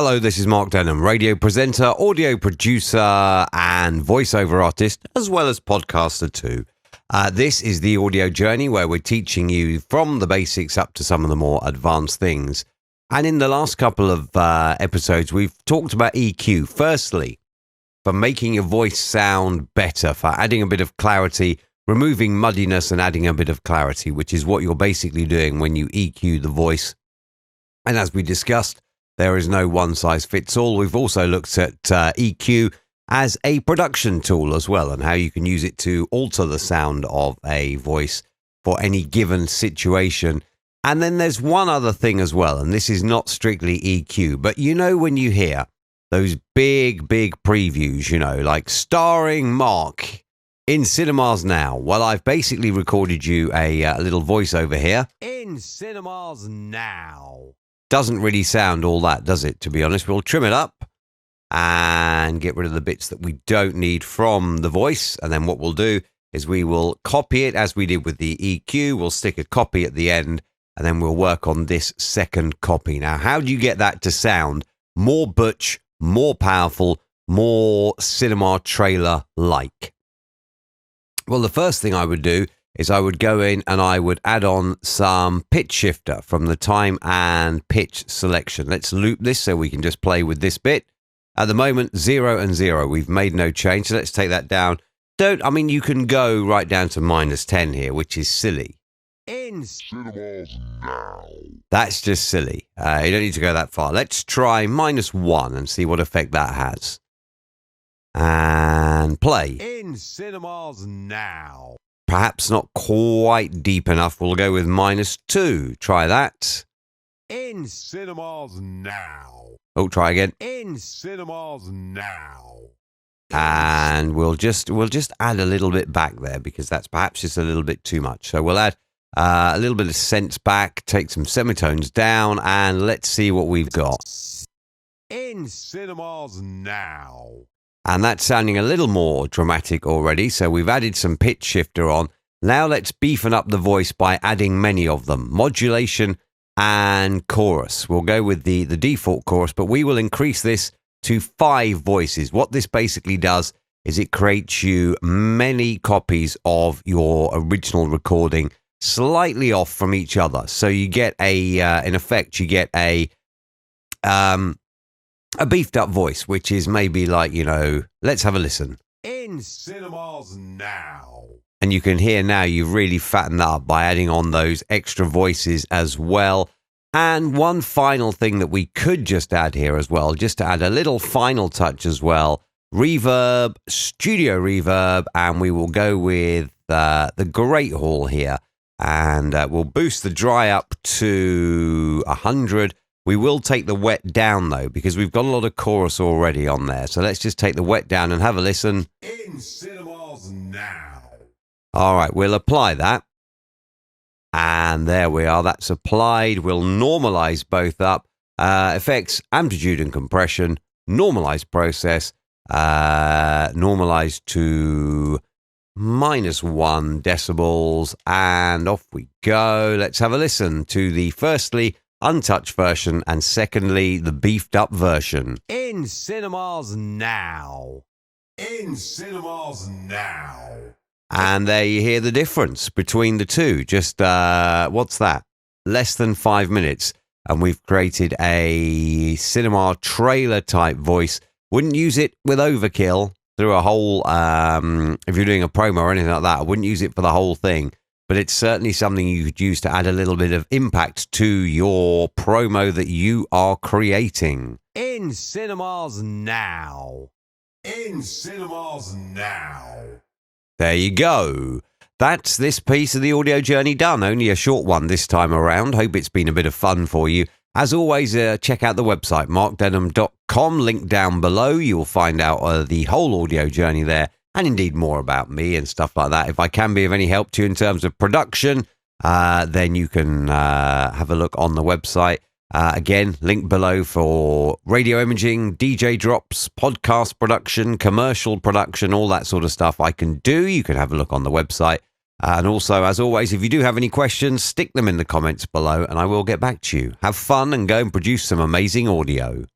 Hello, this is Mark Denham, radio presenter, audio producer, and voiceover artist, as well as podcaster too. This is the audio journey where we're teaching you from the basics up to some of the more advanced things. And in the last couple of episodes, we've talked about EQ. Firstly, for making your voice sound better, for adding a bit of clarity, removing muddiness and adding a bit of clarity, which is what you're basically doing when you EQ the voice. And as we discussed, there is no one-size-fits-all. We've also looked at EQ as a production tool as well, and how you can use it to alter the sound of a voice for any given situation. And then there's one other thing as well, and this is not strictly EQ, but you know when you hear those big previews, you know, like starring Mark in cinemas now. Well, I've basically recorded you a little voiceover here. In cinemas now. Doesn't really sound all that, does it, to be honest? We'll trim it up and get rid of the bits that we don't need from the voice. And then what we'll do is we will copy it as we did with the EQ. We'll stick a copy at the end, and then we'll work on this second copy. Now, how do you get that to sound more butch, more powerful, more cinema trailer-like? Well, the first thing I would do is I would go in and I would add on some pitch shifter from the time and pitch selection. Let's loop this so we can just play with this bit. At the moment, 0 and 0. We've made no change, so let's take that down. You can go right down to -10 here, which is silly. In cinemas now. That's just silly. You don't need to go that far. Let's try -1 and see what effect that has. And play. In cinemas now. Perhaps not quite deep enough. We'll go with -2. Try that. In cinemas now. Oh, try again. In cinemas now. And we'll just add a little bit back there, because that's perhaps just a little bit too much. So we'll add a little bit of sense back, take some semitones down, and let's see what we've got. In cinemas now. And that's sounding a little more dramatic already, so we've added some pitch shifter on. Now let's beefen up the voice by adding many of them. Modulation and chorus. We'll go with the default chorus, but we will increase this to 5 voices. What this basically does is it creates you many copies of your original recording, slightly off from each other. So you get in effect, you get a beefed up voice, which is maybe like, you know, let's have a listen. In cinemas now. And you can hear now you've really fattened that up by adding on those extra voices as well. And one final thing that we could just add here as well, just to add a little final touch as well, reverb, studio reverb, and we will go with the Great Hall here. And we'll boost the dry up to 100. We will take the wet down, though, because we've got a lot of chorus already on there. So let's just take the wet down and have a listen. In cinemas now. All right, we'll apply that. And there we are. That's applied. We'll normalize both up. Effects, amplitude and compression. Normalize process. Normalize to -1 decibels. And off we go. Let's have a listen to the firstly untouched version, and secondly the beefed up version. In cinemas now. In cinemas now. And there you hear the difference between the two. Just what's that, less than 5 minutes, and we've created a cinema trailer type voice. Wouldn't use it with overkill through a whole if you're doing a promo or anything like that. I wouldn't use it for the whole thing. But it's certainly something you could use to add a little bit of impact to your promo that you are creating. In cinemas now. In cinemas now. There you go. That's this piece of the audio journey done. Only a short one this time around. Hope it's been a bit of fun for you. As always, check out the website, markdenham.com. Link down below. You'll find out the whole audio journey there, and indeed more about me and stuff like that. If I can be of any help to you in terms of production, then you can have a look on the website. Again, link below for radio imaging, DJ drops, podcast production, commercial production, all that sort of stuff I can do. You can have a look on the website. And also, as always, if you do have any questions, stick them in the comments below and I will get back to you. Have fun and go and produce some amazing audio.